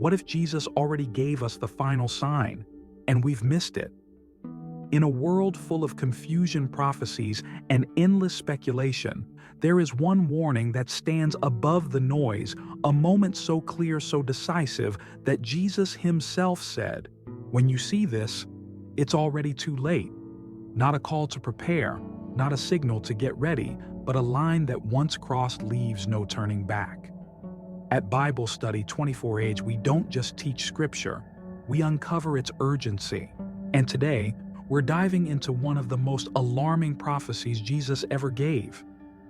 What if Jesus already gave us the final sign, and we've missed it? In a world full of confusion, prophecies, and endless speculation, there is one warning that stands above the noise, a moment so clear, so decisive, that Jesus himself said, "When you see this, it's already too late." Not a call to prepare, not a signal to get ready, but a line that once crossed leaves no turning back. At Bible Study 24H, we don't just teach Scripture, we uncover its urgency. And today, we're diving into one of the most alarming prophecies Jesus ever gave.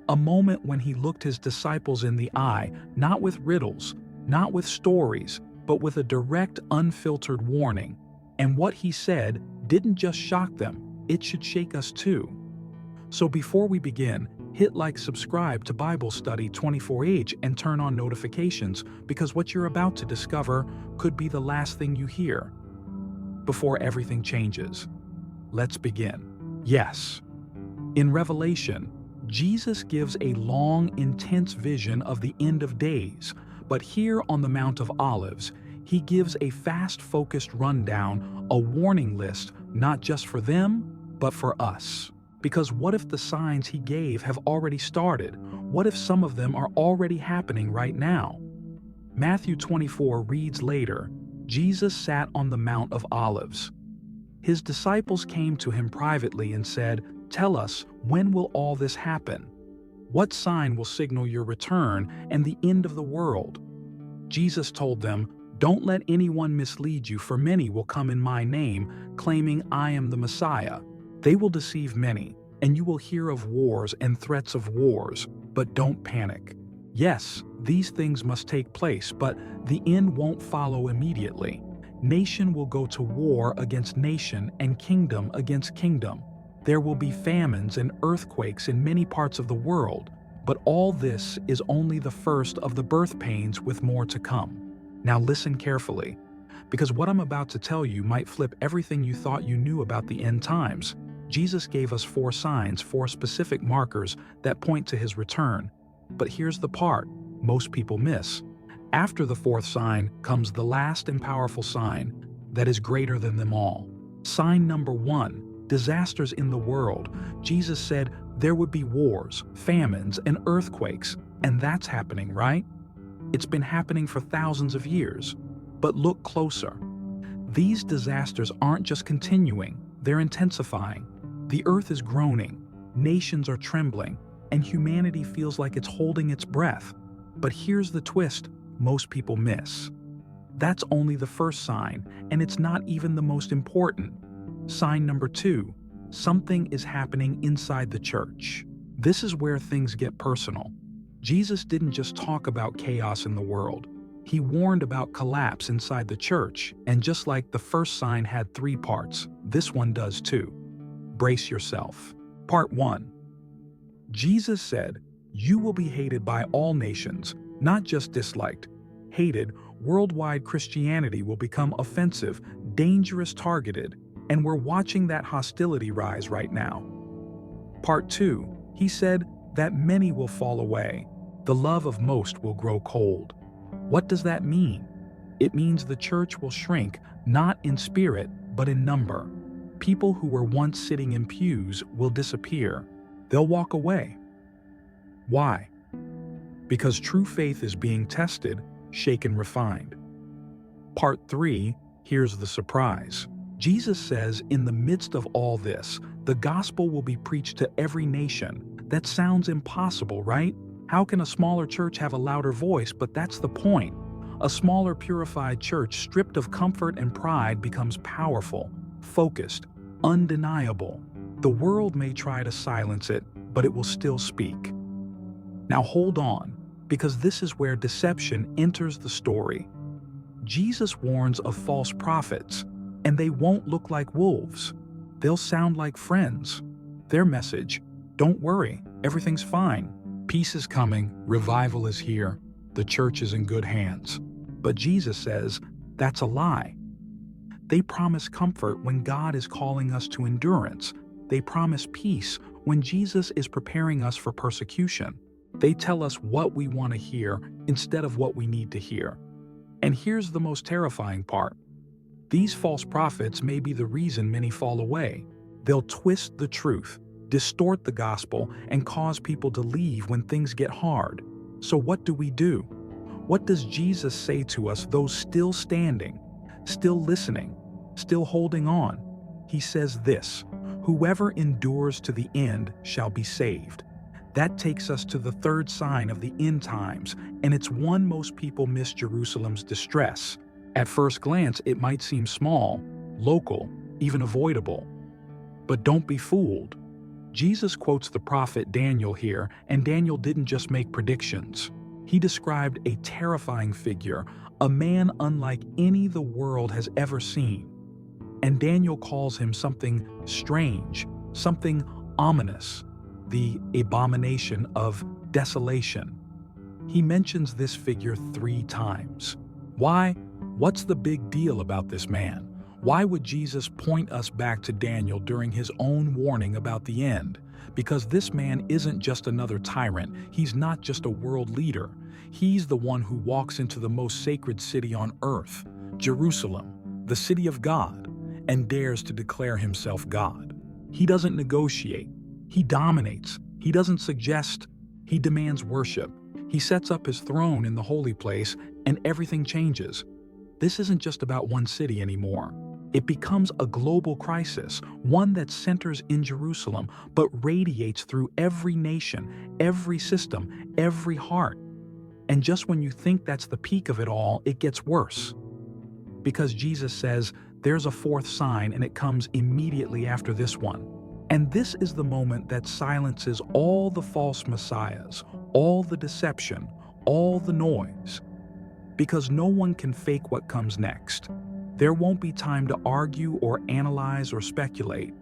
A moment when he looked his disciples in the eye, not with riddles, not with stories, but with a direct, unfiltered warning. And what he said didn't just shock them, it should shake us too. So before we begin, hit like, subscribe to Bible Study 24H and turn on notifications, because what you're about to discover could be the last thing you hear before everything changes. Let's begin. Yes. In Revelation, Jesus gives a long, intense vision of the end of days, but here on the Mount of Olives, he gives a fast-focused rundown, a warning list, not just for them, but for us. Because what if the signs he gave have already started? What if some of them are already happening right now? Matthew 24 reads later, Jesus sat on the Mount of Olives. His disciples came to him privately and said, "Tell us, when will all this happen? What sign will signal your return and the end of the world?" Jesus told them, "Don't let anyone mislead you, for many will come in my name, claiming I am the Messiah. They will deceive many, and you will hear of wars and threats of wars, but don't panic. Yes, these things must take place, but the end won't follow immediately. Nation will go to war against nation and kingdom against kingdom. There will be famines and earthquakes in many parts of the world, but all this is only the first of the birth pains, with more to come." Now listen carefully, because what I'm about to tell you might flip everything you thought you knew about the end times. Jesus gave us 4 signs, 4 specific markers that point to his return. But here's the part most people miss. After the 4th sign comes the last and powerful sign that is greater than them all. Sign number 1, disasters in the world. Jesus said there would be wars, famines, and earthquakes, and that's happening, right? It's been happening for thousands of years. But look closer. These disasters aren't just continuing, they're intensifying. The earth is groaning, nations are trembling, and humanity feels like it's holding its breath. But here's the twist most people miss. That's only the first sign, and it's not even the most important. Sign number 2, something is happening inside the church. This is where things get personal. Jesus didn't just talk about chaos in the world. He warned about collapse inside the church, and just like the first sign had 3 parts, this one does too. Brace yourself. Part 1. Jesus said, "You will be hated by all nations, not just disliked. Hated, worldwide Christianity will become offensive, dangerous, targeted, and we're watching that hostility rise right now." Part 2. He said that many will fall away. The love of most will grow cold. What does that mean? It means the church will shrink, not in spirit, but in number. People who were once sitting in pews will disappear. They'll walk away. Why? Because true faith is being tested, shaken, refined. Part 3, here's the surprise. Jesus says in the midst of all this, the gospel will be preached to every nation. That sounds impossible, right? How can a smaller church have a louder voice? But that's the point. A smaller, purified church stripped of comfort and pride becomes powerful, focused, undeniable. The world may try to silence it, but it will still speak. Now hold on, because this is where deception enters the story. Jesus warns of false prophets, and they won't look like wolves. They'll sound like friends. Their message, don't worry, everything's fine. Peace is coming, revival is here, the church is in good hands. But Jesus says, that's a lie. They promise comfort when God is calling us to endurance. They promise peace when Jesus is preparing us for persecution. They tell us what we want to hear instead of what we need to hear. And here's the most terrifying part. These false prophets may be the reason many fall away. They'll twist the truth, distort the gospel, and cause people to leave when things get hard. So what do we do? What does Jesus say to us, those still standing, still listening, still holding on? He says this, "Whoever endures to the end shall be saved." That takes us to the third sign of the end times, and it's one most people miss: Jerusalem's distress. At first glance, it might seem small, local, even avoidable. But don't be fooled. Jesus quotes the prophet Daniel here, and Daniel didn't just make predictions. He described a terrifying figure, a man unlike any the world has ever seen. And Daniel calls him something strange, something ominous, the abomination of desolation. He mentions this figure 3 times. Why? What's the big deal about this man? Why would Jesus point us back to Daniel during his own warning about the end? Because this man isn't just another tyrant. He's not just a world leader. He's the one who walks into the most sacred city on earth, Jerusalem, the city of God, and dares to declare himself God. He doesn't negotiate. He dominates. He doesn't suggest. He demands worship. He sets up his throne in the holy place, and everything changes. This isn't just about one city anymore. It becomes a global crisis, one that centers in Jerusalem, but radiates through every nation, every system, every heart. And just when you think that's the peak of it all, it gets worse. Because Jesus says, there's a 4th sign, and it comes immediately after this one. And this is the moment that silences all the false messiahs, all the deception, all the noise. Because no one can fake what comes next. There won't be time to argue or analyze or speculate,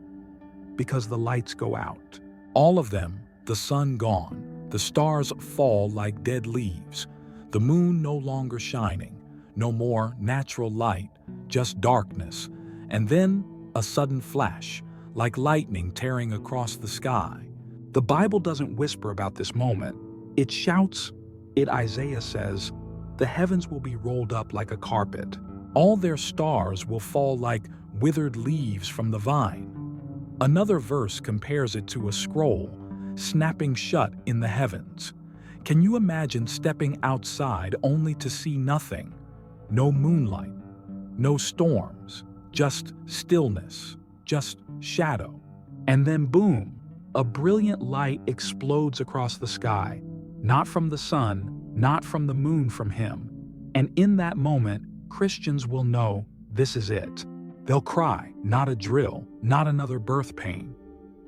because the lights go out. All of them, the sun gone, the stars fall like dead leaves, the moon no longer shining, no more natural light, just darkness, and then a sudden flash, like lightning tearing across the sky. The Bible doesn't whisper about this moment. It shouts. Isaiah says, "The heavens will be rolled up like a carpet. All their stars will fall like withered leaves from the vine." Another verse compares it to a scroll, snapping shut in the heavens. Can you imagine stepping outside only to see nothing? No moonlight, no storms, just stillness, just shadow. And then boom, a brilliant light explodes across the sky, not from the sun, not from the moon, from him. And in that moment, Christians will know this is it. They'll cry, not a drill, not another birth pain.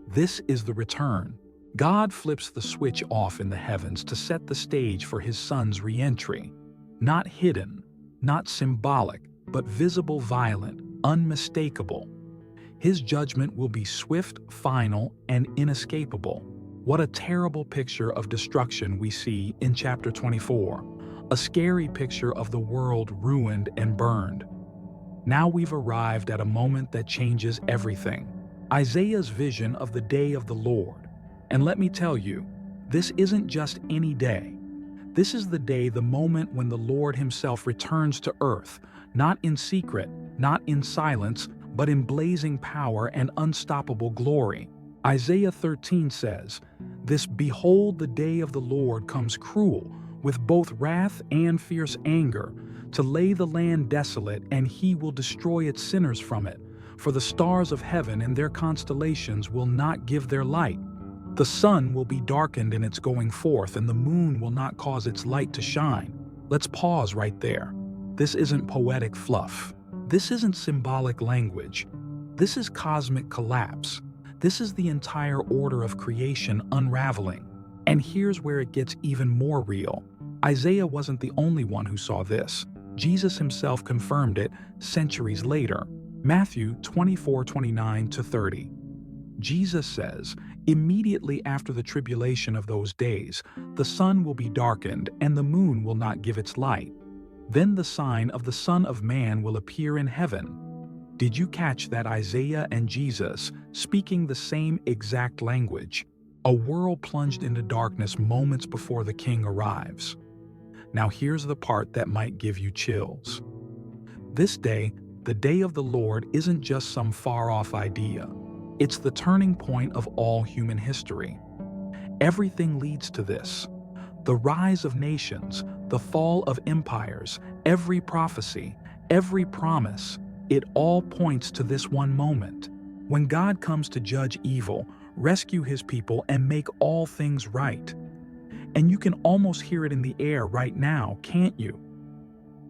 This is the return. God flips the switch off in the heavens to set the stage for his son's re-entry. Not hidden, not symbolic, but visible, violent, unmistakable. His judgment will be swift, final, and inescapable. What a terrible picture of destruction we see in chapter 24. A scary picture of the world ruined and burned. Now we've arrived at a moment that changes everything. Isaiah's vision of the day of the Lord. And let me tell you, this isn't just any day. This is the day, the moment when the Lord himself returns to earth, not in secret, not in silence, but in blazing power and unstoppable glory. Isaiah 13 says, "This behold, the day of the Lord comes cruel, with both wrath and fierce anger, to lay the land desolate, and he will destroy its sinners from it. For the stars of heaven and their constellations will not give their light. The sun will be darkened in its going forth, and the moon will not cause its light to shine." Let's pause right there. This isn't poetic fluff. This isn't symbolic language. This is cosmic collapse. This is the entire order of creation unraveling. And here's where it gets even more real. Isaiah wasn't the only one who saw this. Jesus himself confirmed it centuries later. Matthew 24:29-30. Jesus says, "Immediately after the tribulation of those days, the sun will be darkened and the moon will not give its light. Then the sign of the Son of Man will appear in heaven." Did you catch that? Isaiah and Jesus speaking the same exact language. A world plunged into darkness moments before the King arrives. Now here's the part that might give you chills. This day, the day of the Lord, isn't just some far-off idea. It's the turning point of all human history. Everything leads to this. The rise of nations, the fall of empires, every prophecy, every promise, it all points to this one moment. When God comes to judge evil, rescue his people, and make all things right. And you can almost hear it in the air right now, can't you?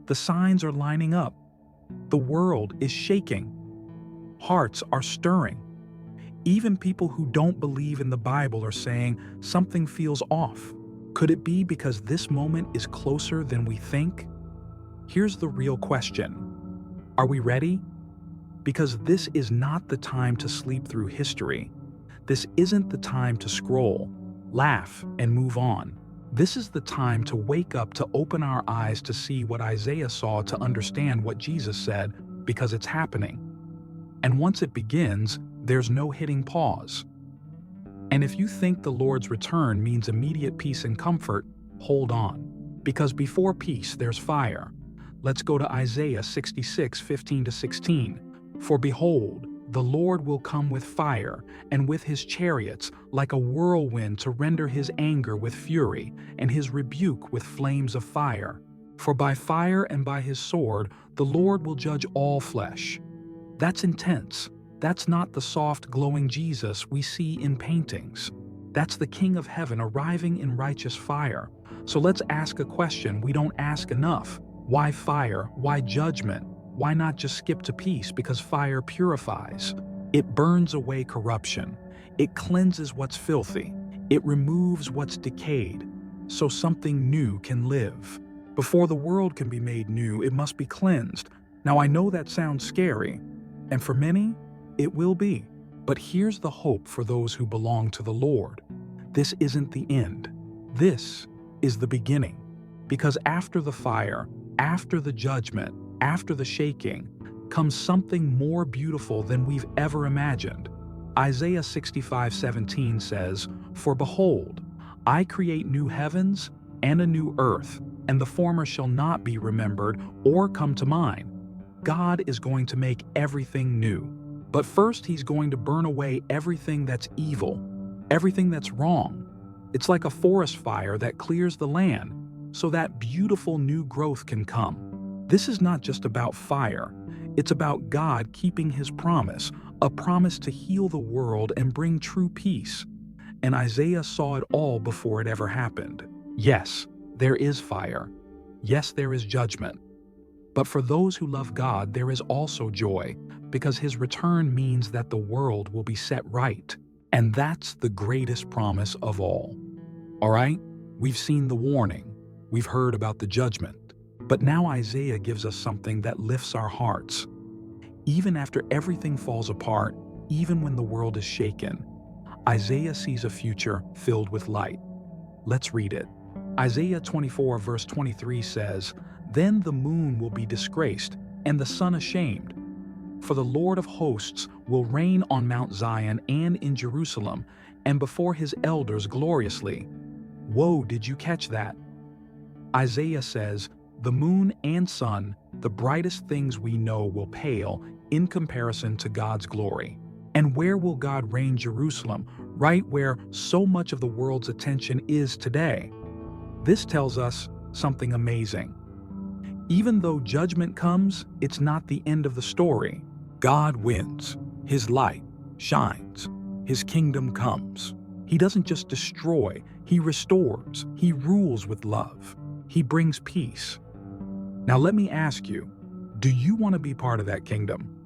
The signs are lining up. The world is shaking. Hearts are stirring. Even people who don't believe in the Bible are saying something feels off. Could it be because this moment is closer than we think? Here's the real question. Are we ready? Because this is not the time to sleep through history. This isn't the time to scroll, laugh, and move on. This is the time to wake up, to open our eyes to see what Isaiah saw, to understand what Jesus said, because it's happening. And once it begins, there's no hitting pause. And if you think the Lord's return means immediate peace and comfort, hold on. Because before peace, there's fire. Let's go to Isaiah 66:15-16. For behold, the Lord will come with fire, and with his chariots, like a whirlwind, to render his anger with fury, and his rebuke with flames of fire. For by fire and by his sword, the Lord will judge all flesh. That's intense. That's not the soft, glowing Jesus we see in paintings. That's the King of Heaven arriving in righteous fire. So let's ask a question we don't ask enough. Why fire? Why judgment? Why not just skip to peace? Because fire purifies. It burns away corruption. It cleanses what's filthy. It removes what's decayed, so something new can live. Before the world can be made new, it must be cleansed. Now I know that sounds scary, and for many, it will be. But here's the hope for those who belong to the Lord. This isn't the end. This is the beginning. Because after the fire, after the judgment, after the shaking, comes something more beautiful than we've ever imagined. Isaiah 65:17 says, For behold, I create new heavens and a new earth, and the former shall not be remembered or come to mind. God is going to make everything new. But first, he's going to burn away everything that's evil, everything that's wrong. It's like a forest fire that clears the land so that beautiful new growth can come. This is not just about fire. It's about God keeping his promise, a promise to heal the world and bring true peace. And Isaiah saw it all before it ever happened. Yes, there is fire. Yes, there is judgment. But for those who love God, there is also joy, because his return means that the world will be set right. And that's the greatest promise of all. All right, we've seen the warning. We've heard about the judgment. But now Isaiah gives us something that lifts our hearts. Even after everything falls apart, even when the world is shaken, Isaiah sees a future filled with light. Let's read it. Isaiah 24 verse 23 says, Then the moon will be disgraced, and the sun ashamed. For the Lord of hosts will reign on Mount Zion and in Jerusalem, and before his elders gloriously. Whoa, did you catch that? Isaiah says, the moon and sun, the brightest things we know, will pale in comparison to God's glory. And where will God reign? Jerusalem, right where so much of the world's attention is today. This tells us something amazing. Even though judgment comes, it's not the end of the story. God wins. His light shines. His kingdom comes. He doesn't just destroy, he restores. He rules with love. He brings peace. Now let me ask you, do you want to be part of that kingdom?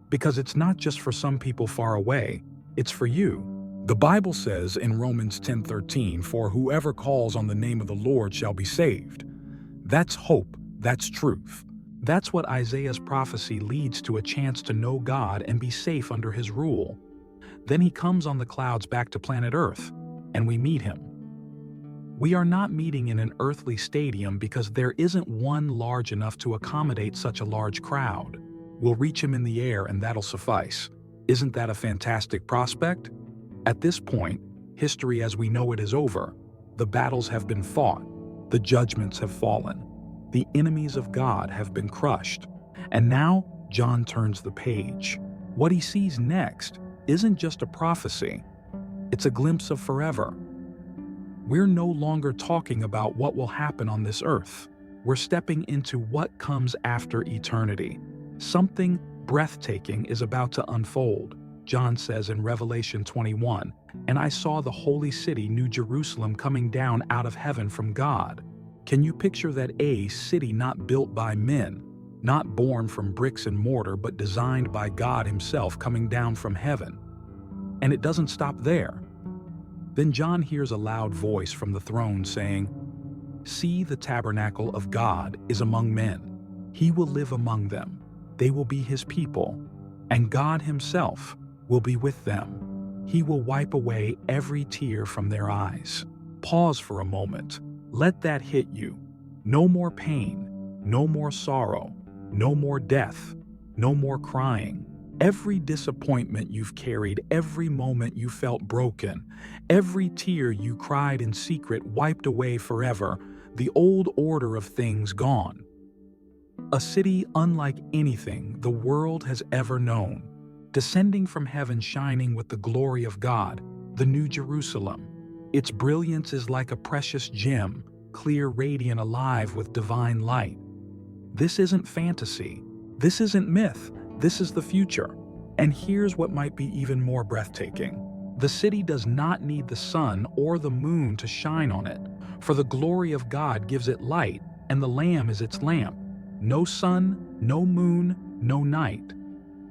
Because it's not just for some people far away, it's for you. The Bible says in Romans 10:13, for whoever calls on the name of the Lord shall be saved. That's hope, that's truth. That's what Isaiah's prophecy leads to, a chance to know God and be safe under his rule. Then he comes on the clouds back to planet Earth, and we meet him. We are not meeting in an earthly stadium because there isn't one large enough to accommodate such a large crowd. We'll reach him in the air and that'll suffice. Isn't that a fantastic prospect? At this point, history as we know it is over. The battles have been fought. The judgments have fallen. The enemies of God have been crushed. And now, John turns the page. What he sees next isn't just a prophecy, it's a glimpse of forever. We're no longer talking about what will happen on this earth. We're stepping into what comes after eternity. Something breathtaking is about to unfold. John says in Revelation 21, "And I saw the holy city, New Jerusalem, coming down out of heaven from God." Can you picture that? A city not built by men, not born from bricks and mortar, but designed by God Himself, coming down from heaven. And it doesn't stop there. Then John hears a loud voice from the throne saying, "See, the tabernacle of God is among men. He will live among them. They will be His people, and God Himself will be with them. He will wipe away every tear from their eyes." Pause for a moment. Let that hit you. No more pain, no more sorrow, no more death, no more crying. Every disappointment you've carried, every moment you felt broken, every tear you cried in secret wiped away forever, the old order of things gone. A city unlike anything the world has ever known, descending from heaven, shining with the glory of God, the New Jerusalem. Its brilliance is like a precious gem, clear, radiant, alive with divine light. This isn't fantasy. This isn't myth. This is the future. And here's what might be even more breathtaking. The city does not need the sun or the moon to shine on it, for the glory of God gives it light, and the Lamb is its lamp. No sun, no moon, no night.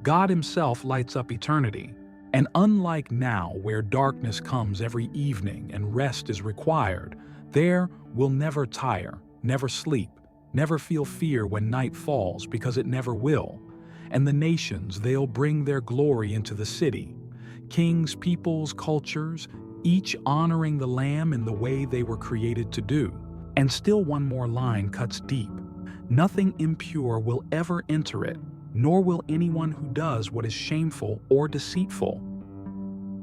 God Himself lights up eternity. And unlike now, where darkness comes every evening and rest is required, there we'll never tire, never sleep, never feel fear when night falls, because it never will. And the nations, they'll bring their glory into the city. Kings, peoples, cultures, each honoring the Lamb in the way they were created to do. And still one more line cuts deep. Nothing impure will ever enter it, nor will anyone who does what is shameful or deceitful.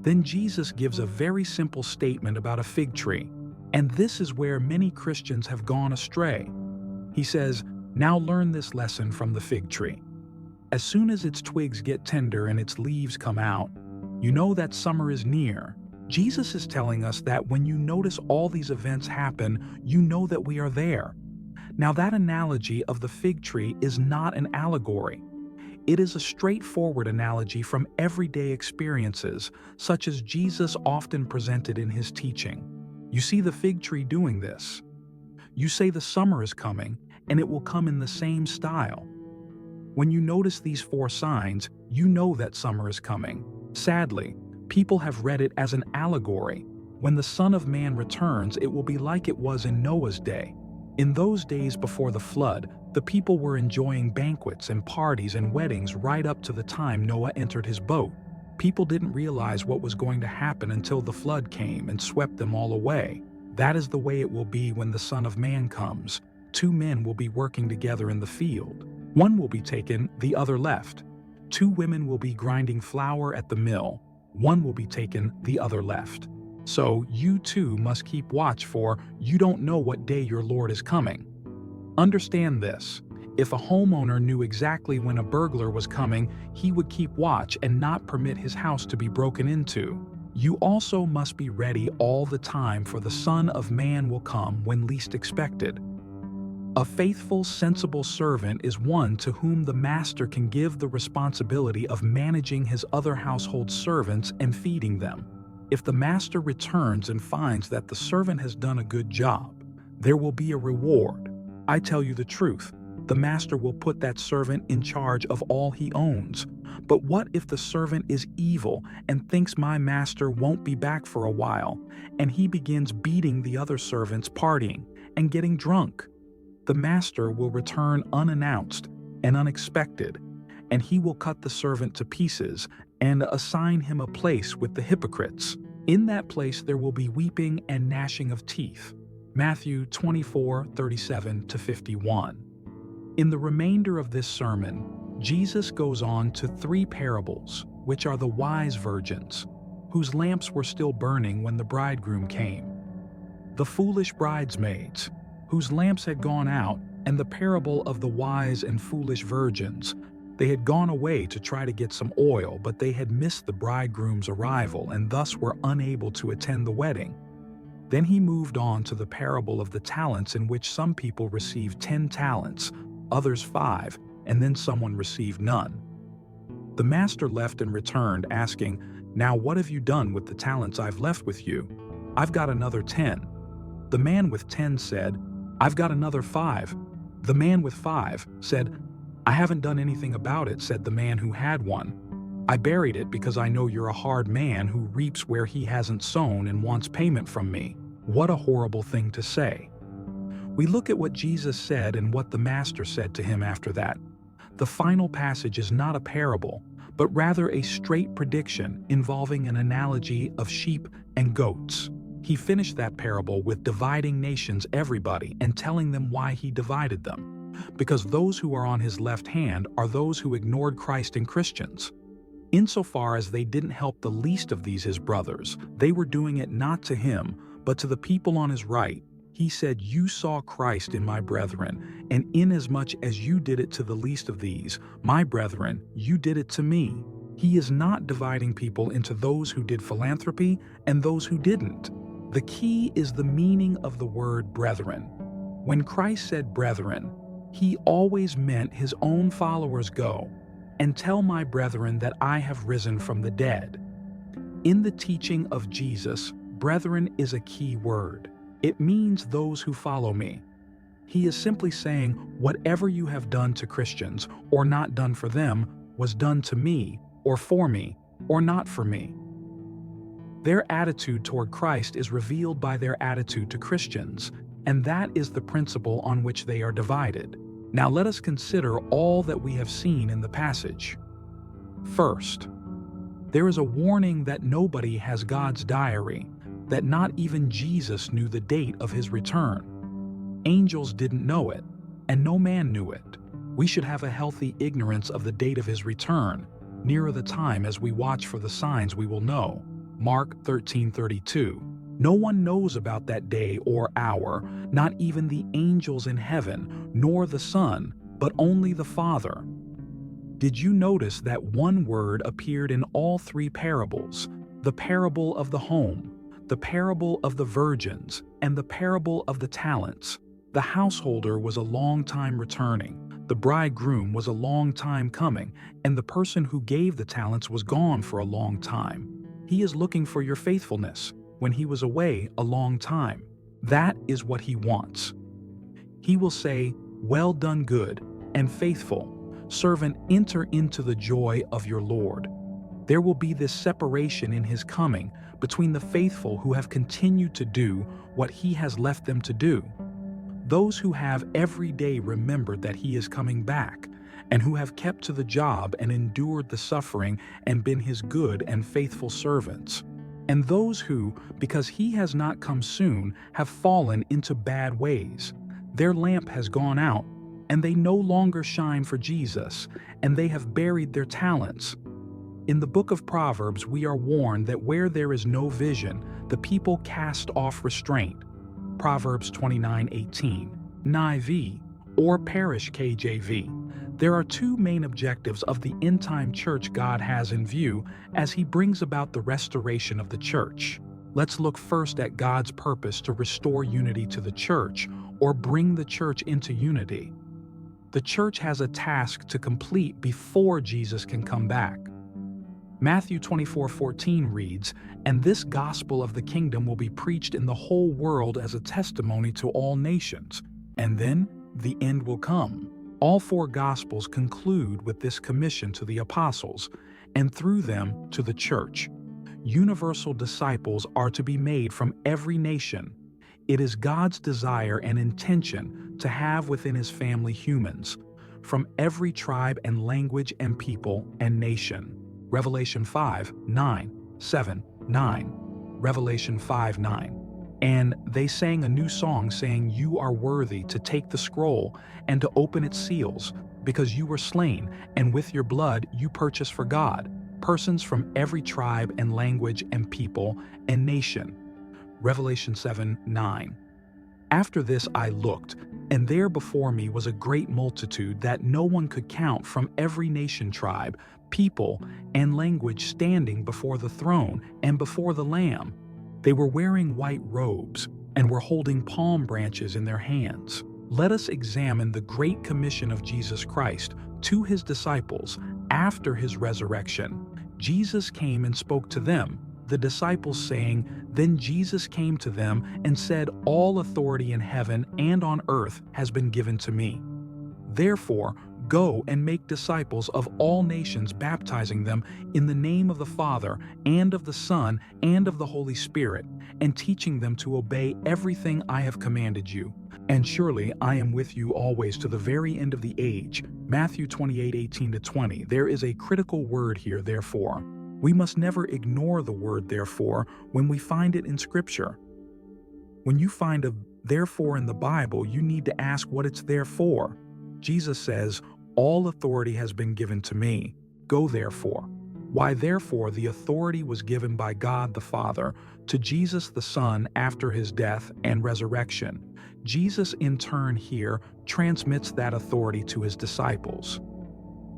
Then Jesus gives a very simple statement about a fig tree, and this is where many Christians have gone astray. He says, "Now learn this lesson from the fig tree. As soon as its twigs get tender and its leaves come out, you know that summer is near." Jesus is telling us that when you notice all these events happen, you know that we are there. Now, that analogy of the fig tree is not an allegory. It is a straightforward analogy from everyday experiences, such as Jesus often presented in His teaching. You see the fig tree doing this. You say the summer is coming, and it will come in the same style. When you notice these 4 signs, you know that summer is coming. Sadly, people have read it as an allegory. When the Son of Man returns, it will be like it was in Noah's day. In those days before the flood, the people were enjoying banquets and parties and weddings right up to the time Noah entered his boat. People didn't realize what was going to happen until the flood came and swept them all away. That is the way it will be when the Son of Man comes. 2 men will be working together in the field. One will be taken, the other left. 2 women will be grinding flour at the mill. One will be taken, the other left. So you too must keep watch, for you don't know what day your Lord is coming. Understand this. If a homeowner knew exactly when a burglar was coming, he would keep watch and not permit his house to be broken into. You also must be ready all the time, for the Son of Man will come when least expected. A faithful, sensible servant is one to whom the master can give the responsibility of managing his other household servants and feeding them. If the master returns and finds that the servant has done a good job, there will be a reward. I tell you the truth, the master will put that servant in charge of all he owns. But what if the servant is evil and thinks my master won't be back for a while, and he begins beating the other servants, partying, and getting drunk? The master will return unannounced and unexpected, and he will cut the servant to pieces and assign him a place with the hypocrites. In that place there will be weeping and gnashing of teeth. Matthew 24:37-51. In the remainder of this sermon, Jesus goes on to 3 parables, which are the wise virgins, whose lamps were still burning when the bridegroom came, the foolish bridesmaids, whose lamps had gone out, and the parable of the wise and foolish virgins. They had gone away to try to get some oil, but they had missed the bridegroom's arrival and thus were unable to attend the wedding. Then he moved on to the parable of the talents, in which some people received 10 talents, others 5, and then someone received none. The master left and returned, asking, "Now what have you done with the talents I've left with you?" "I've got another 10. The man with 10 said, "I've got another 5. The man with 5 said, "I haven't done anything about it," said the man who had 1. "I buried it because I know you're a hard man who reaps where he hasn't sown and wants payment from me." What a horrible thing to say. We look at what Jesus said and what the master said to him after that. The final passage is not a parable, but rather a straight prediction involving an analogy of sheep and goats. He finished that parable with dividing nations, everybody, and telling them why he divided them. Because those who are on his left hand are those who ignored Christ and Christians. Insofar as they didn't help the least of these his brothers, they were doing it not to him, but to the people on his right. He said, "You saw Christ in my brethren, and inasmuch as you did it to the least of these, my brethren, you did it to me." He is not dividing people into those who did philanthropy and those who didn't. The key is the meaning of the word brethren. When Christ said brethren, he always meant his own followers go and tell my brethren that I have risen from the dead. In the teaching of Jesus, brethren is a key word. It means those who follow me. He is simply saying, whatever you have done to Christians or not done for them was done to me or for me or not for me. Their attitude toward Christ is revealed by their attitude to Christians, and that is the principle on which they are divided. Now let us consider all that we have seen in the passage. First, there is a warning that nobody has God's diary, that not even Jesus knew the date of his return. Angels didn't know it, and no man knew it. We should have a healthy ignorance of the date of his return. Nearer the time as we watch for the signs we will know. Mark 13:32. No one knows about that day or hour, not even the angels in heaven, nor the Son, but only the Father. Did you notice that one word appeared in all 3 parables? The parable of the home, the parable of the virgins, and the parable of the talents. The householder was a long time returning, the bridegroom was a long time coming, and the person who gave the talents was gone for a long time. He is looking for your faithfulness when he was away a long time. That is what he wants. He will say, "Well done, good and faithful servant, enter into the joy of your Lord." There will be this separation in his coming between the faithful who have continued to do what he has left them to do, those who have every day remembered that he is coming back, and who have kept to the job and endured the suffering and been his good and faithful servants, and those who, because he has not come soon, have fallen into bad ways. Their lamp has gone out, and they no longer shine for Jesus, and they have buried their talents. In the book of Proverbs, we are warned that where there is no vision, the people cast off restraint. Proverbs 29:18, NIV, or Parish KJV. There are 2 main objectives of the end-time church God has in view as he brings about the restoration of the church. Let's look first at God's purpose to restore unity to the church, or bring the church into unity. The church has a task to complete before Jesus can come back. Matthew 24:14 reads, "And this gospel of the kingdom will be preached in the whole world as a testimony to all nations, and then the end will come." All 4 gospels conclude with this commission to the apostles, and through them to the church. Universal disciples are to be made from every nation. It is God's desire and intention to have within his family humans from every tribe and language and people and nation. Revelation 5:9, 7, 9. Revelation 5:9. And they sang a new song saying, "You are worthy to take the scroll and to open its seals, because you were slain, and with your blood you purchased for God persons from every tribe and language and people and nation." Revelation 7:9. After this I looked, and there before me was a great multitude that no one could count from every nation, tribe, people, and language standing before the throne and before the Lamb. They were wearing white robes and were holding palm branches in their hands. Let us examine the great commission of Jesus Christ to his disciples after his resurrection. Jesus came and spoke to them, the disciples saying, "Then Jesus came to them and said, 'All authority in heaven and on earth has been given to me. Therefore, go and make disciples of all nations, baptizing them in the name of the Father and of the Son and of the Holy Spirit, and teaching them to obey everything I have commanded you. And surely I am with you always to the very end of the age.'" Matthew 28:18-20. There is a critical word here, therefore. We must never ignore the word therefore when we find it in Scripture. When you find a therefore in the Bible, you need to ask what it's there for. Jesus says, "All authority has been given to me. Go therefore." Why therefore the authority was given by God the Father to Jesus the Son after his death and resurrection. Jesus in turn here transmits that authority to his disciples.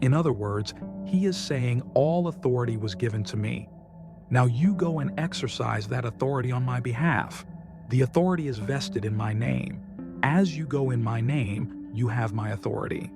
In other words, he is saying, "All authority was given to me. Now you go and exercise that authority on my behalf. The authority is vested in my name. As you go in my name, you have my authority."